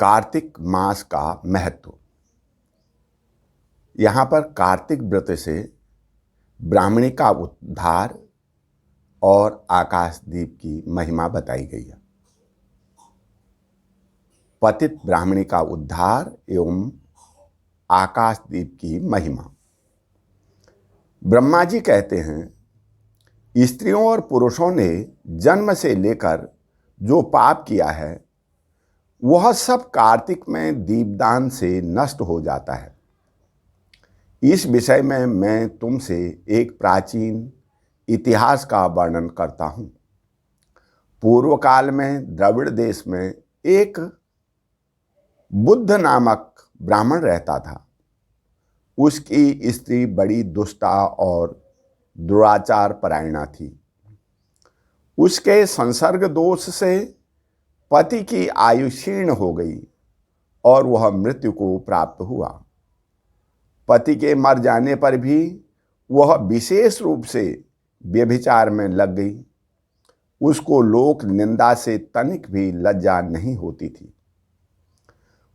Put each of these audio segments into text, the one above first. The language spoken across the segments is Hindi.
कार्तिक मास का महत्व। यहाँ पर कार्तिक व्रत से ब्राह्मणी का उद्धार और आकाशदीप की महिमा बताई गई है। पतित ब्राह्मणी का उद्धार एवं आकाशदीप की महिमा। ब्रह्मा जी कहते हैं, स्त्रियों और पुरुषों ने जन्म से लेकर जो पाप किया है वह सब कार्तिक में दीपदान से नष्ट हो जाता है। इस विषय में मैं तुमसे एक प्राचीन इतिहास का वर्णन करता हूँ। पूर्व काल में द्रविड़ देश में एक बुद्ध नामक ब्राह्मण रहता था। उसकी स्त्री बड़ी दुष्टा और दुराचार परायणा थी। उसके संसर्ग दोष से पति की आयु क्षीण हो गई और वह मृत्यु को प्राप्त हुआ। पति के मर जाने पर भी वह विशेष रूप से व्यभिचार में लग गई। उसको लोक निंदा से तनिक भी लज्जा नहीं होती थी।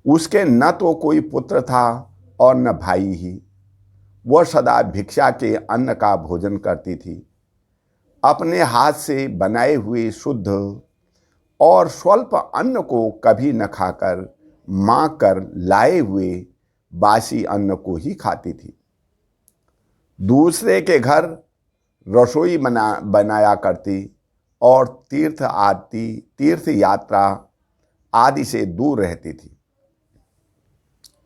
उसके न तो कोई पुत्र था और न भाई ही। वह सदा भिक्षा के अन्न का भोजन करती थी। अपने हाथ से बनाए हुए शुद्ध और स्वल्प अन्न को कभी न खाकर मांग कर लाए हुए बासी अन्न को ही खाती थी। दूसरे के घर रसोई बनाया करती और तीर्थ यात्रा आदि से दूर रहती थी।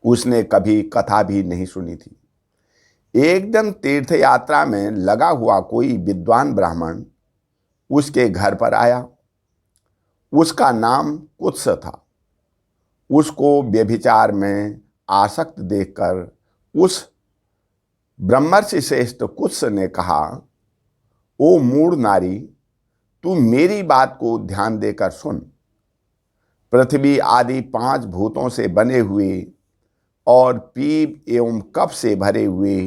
उसने कभी कथा भी नहीं सुनी थी। एक दिन तीर्थ यात्रा में लगा हुआ कोई विद्वान ब्राह्मण उसके घर पर आया। उसका नाम कुत्स था। उसको व्यभिचार में आसक्त देखकर उस ब्रह्मर्षि श्रेष्ठ कुत्स ने कहा, ओ मूढ़ नारी, तू मेरी बात को ध्यान देकर सुन। पृथ्वी आदि 5 भूतों से बने हुए और पीप एवं कफ से भरे हुए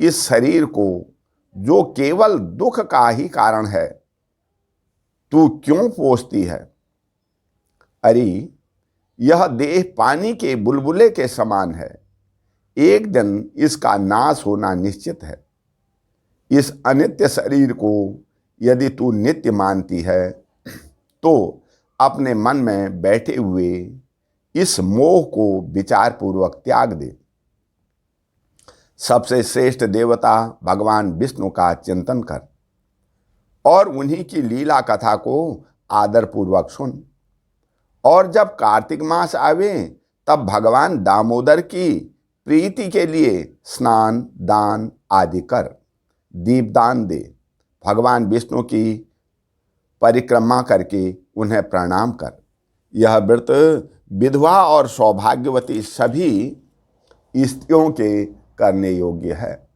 इस शरीर को, जो केवल दुख का ही कारण है, तू क्यों पोसती है? अरे, यह देह पानी के बुलबुले के समान है। एक दिन इसका नाश होना निश्चित है। इस अनित्य शरीर को यदि तू नित्य मानती है तो अपने मन में बैठे हुए इस मोह को विचार पूर्वक त्याग दे। सबसे श्रेष्ठ देवता भगवान विष्णु का चिंतन कर और उन्हीं की लीला कथा को आदर पूर्वक सुन। और जब कार्तिक मास आवे तब भगवान दामोदर की प्रीति के लिए स्नान दान आदि कर, दीपदान दे। भगवान विष्णु की परिक्रमा करके उन्हें प्रणाम कर। यह व्रत विधवा और सौभाग्यवती सभी स्त्रियों के करने योग्य है।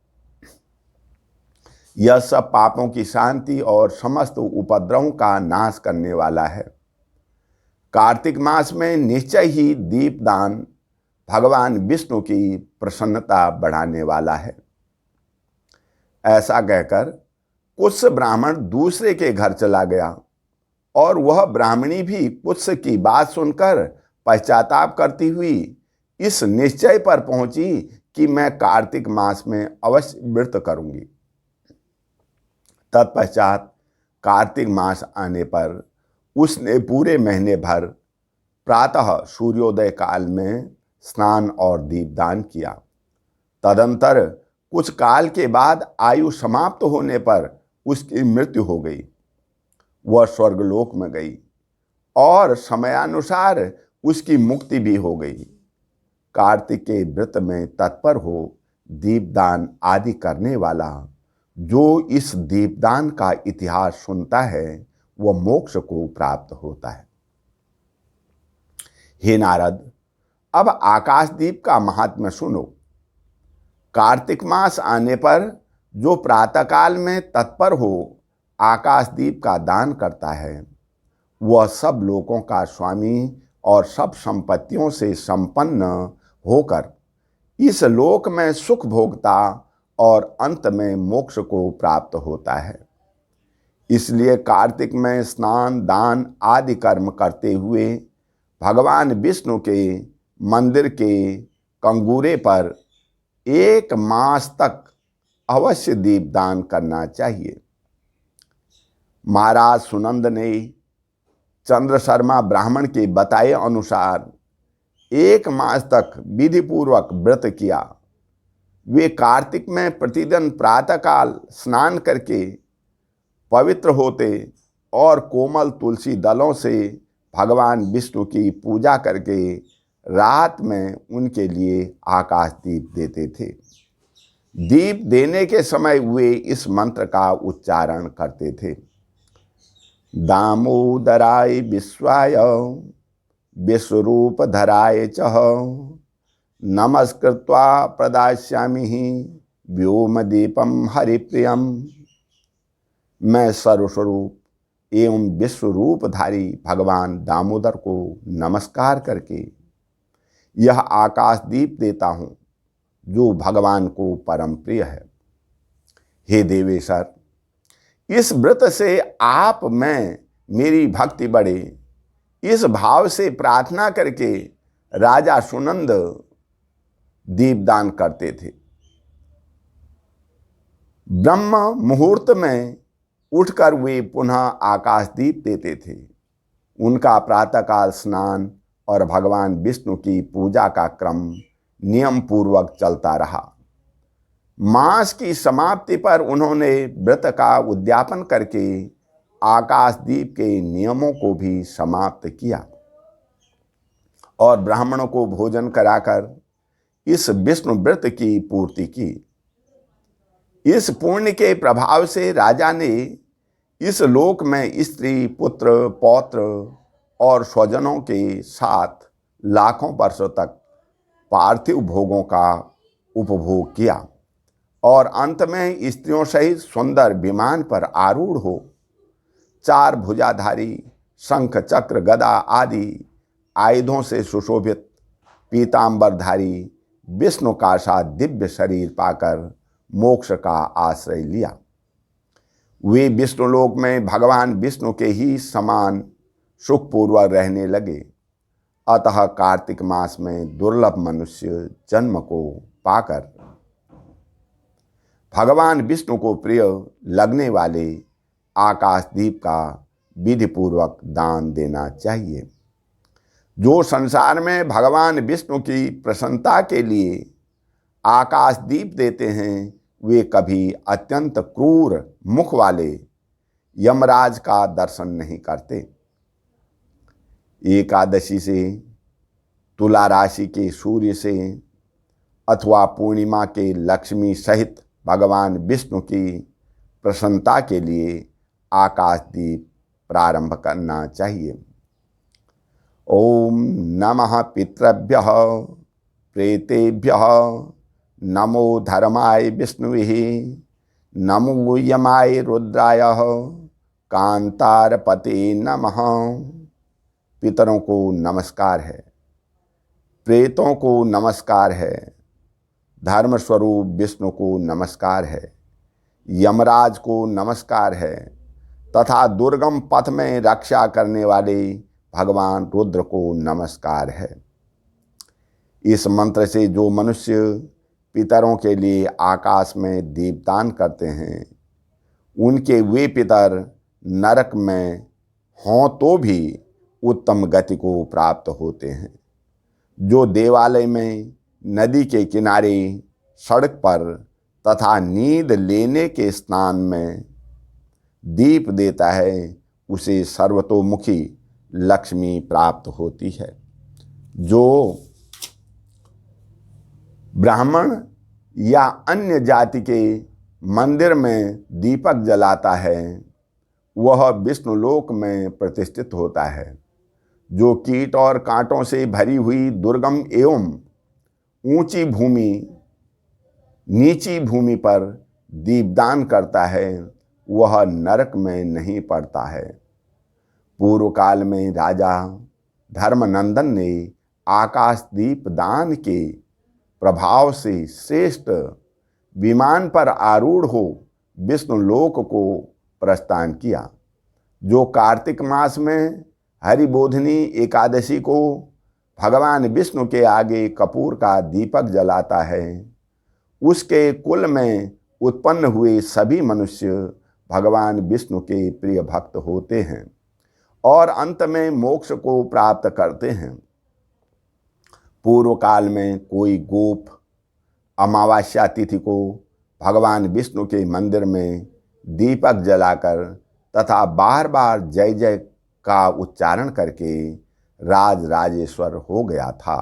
यह सब पापों की शांति और समस्त उपद्रवों का नाश करने वाला है। कार्तिक मास में निश्चय ही दीपदान भगवान विष्णु की प्रसन्नता बढ़ाने वाला है। ऐसा कहकर कुत्स ब्राह्मण दूसरे के घर चला गया और वह ब्राह्मणी भी कुत्स की बात सुनकर पश्चाताप करती हुई इस निश्चय पर पहुंची कि मैं कार्तिक मास में अवश्य व्रत करूंगी। तत्पश्चात कार्तिक मास आने पर उसने पूरे महीने भर प्रातः सूर्योदय काल में स्नान और दीपदान किया। तदंतर कुछ काल के बाद आयु समाप्त होने पर उसकी मृत्यु हो गई। वह स्वर्गलोक में गई और समयानुसार उसकी मुक्ति भी हो गई। कार्तिक के व्रत में तत्पर हो दीपदान आदि करने वाला जो इस दीपदान का इतिहास सुनता है वह मोक्ष को प्राप्त होता है। हे नारद, अब आकाशदीप का महात्म्य सुनो। कार्तिक मास आने पर जो प्रातःकाल में तत्पर हो आकाशदीप का दान करता है वह सब लोकों का स्वामी और सब संपत्तियों से संपन्न होकर इस लोक में सुख भोगता और अंत में मोक्ष को प्राप्त होता है। इसलिए कार्तिक में स्नान दान आदि कर्म करते हुए भगवान विष्णु के मंदिर के कंगूरे पर 1 मास तक अवश्य दीपदान करना चाहिए। महाराज सुनंद ने चंद्र शर्मा ब्राह्मण के बताए अनुसार 1 मास तक विधिपूर्वक व्रत किया। वे कार्तिक में प्रतिदिन प्रातःकाल स्नान करके पवित्र होते और कोमल तुलसी दलों से भगवान विष्णु की पूजा करके रात में उनके लिए आकाश दीप देते थे। दीप देने के समय वे इस मंत्र का उच्चारण करते थे। दामोदराय विश्वाय विश्वरूप धराय च नमस्कृत्वा प्रदास्यामि व्योमदीपम हरिप्रियम। मैं सर्वस्वरूप एवं विश्वरूपधारी भगवान दामोदर को नमस्कार करके यह आकाश दीप देता हूँ जो भगवान को परम प्रिय है। हे देवेश्वर, इस व्रत से आप में मेरी भक्ति बढ़े, इस भाव से प्रार्थना करके राजा सुनंद दीपदान करते थे। ब्रह्म मुहूर्त में उठकर वे पुनः आकाश दीप देते थे। उनका प्रातःकाल स्नान और भगवान विष्णु की पूजा का क्रम नियम पूर्वक चलता रहा। मास की समाप्ति पर उन्होंने व्रत का उद्यापन करके आकाश दीप के नियमों को भी समाप्त किया और ब्राह्मणों को भोजन कराकर इस विष्णु व्रत की पूर्ति की। इस पुण्य के प्रभाव से राजा ने इस लोक में स्त्री, पुत्र, पौत्र और स्वजनों के साथ लाखों वर्षों तक पार्थिव भोगों का उपभोग किया और अंत में स्त्रियों सहित सुंदर विमान पर आरूढ़ हो 4 भुजाधारी शंख, चक्र, गदा आदि आयुधों से सुशोभित पीतांबरधारी विष्णु का सा दिव्य शरीर पाकर मोक्ष का आश्रय लिया। वे विष्णुलोक में भगवान विष्णु के ही समान सुखपूर्वक रहने लगे। अतः कार्तिक मास में दुर्लभ मनुष्य जन्म को पाकर भगवान विष्णु को प्रिय लगने वाले आकाश दीप का विधिपूर्वक दान देना चाहिए। जो संसार में भगवान विष्णु की प्रसन्नता के लिए आकाश दीप देते हैं, वे कभी अत्यंत क्रूर मुख वाले यमराज का दर्शन नहीं करते। एकादशी से, तुला राशि के सूर्य से अथवा पूर्णिमा के लक्ष्मी सहित भगवान विष्णु की प्रसन्नता के लिए आकाश दीप प्रारंभ करना चाहिए। ओम नमः पितृभ्यः प्रेतेभ्यः नमो धर्माय विष्णुवे नमो यमाय रुद्राय कांतारपते नमः। पितरों को नमस्कार है, प्रेतों को नमस्कार है, धर्म स्वरूप विष्णु को नमस्कार है, यमराज को नमस्कार है तथा दुर्गम पथ में रक्षा करने वाले भगवान रुद्र को नमस्कार है। इस मंत्र से जो मनुष्य पितरों के लिए आकाश में दीपदान करते हैं, उनके वे पितर नरक में हों तो भी उत्तम गति को प्राप्त होते हैं। जो देवालय में, नदी के किनारे, सड़क पर तथा नींद लेने के स्थान में दीप देता है, उसे सर्वतोमुखी लक्ष्मी प्राप्त होती है। जो ब्राह्मण या अन्य जाति के मंदिर में दीपक जलाता है, वह विष्णुलोक में प्रतिष्ठित होता है। जो कीट और कांटों से भरी हुई दुर्गम एवं नीची भूमि पर दीपदान करता है, वह नरक में नहीं पड़ता है। पूर्व काल में राजा धर्मनंदन ने आकाश दीप दान के प्रभाव से श्रेष्ठ विमान पर आरूढ़ हो विष्णुलोक को प्रस्थान किया। जो कार्तिक मास में हरिबोधिनी एकादशी को भगवान विष्णु के आगे कपूर का दीपक जलाता है, उसके कुल में उत्पन्न हुए सभी मनुष्य भगवान विष्णु के प्रिय भक्त होते हैं और अंत में मोक्ष को प्राप्त करते हैं। पूर्व काल में कोई गोप अमावस्या तिथि को भगवान विष्णु के मंदिर में दीपक जलाकर तथा बार बार जय जय का उच्चारण करके राज राजेश्वर हो गया था।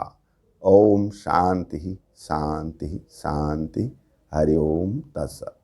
ओम शांति शांति शांति। हरि ओम तत्सत।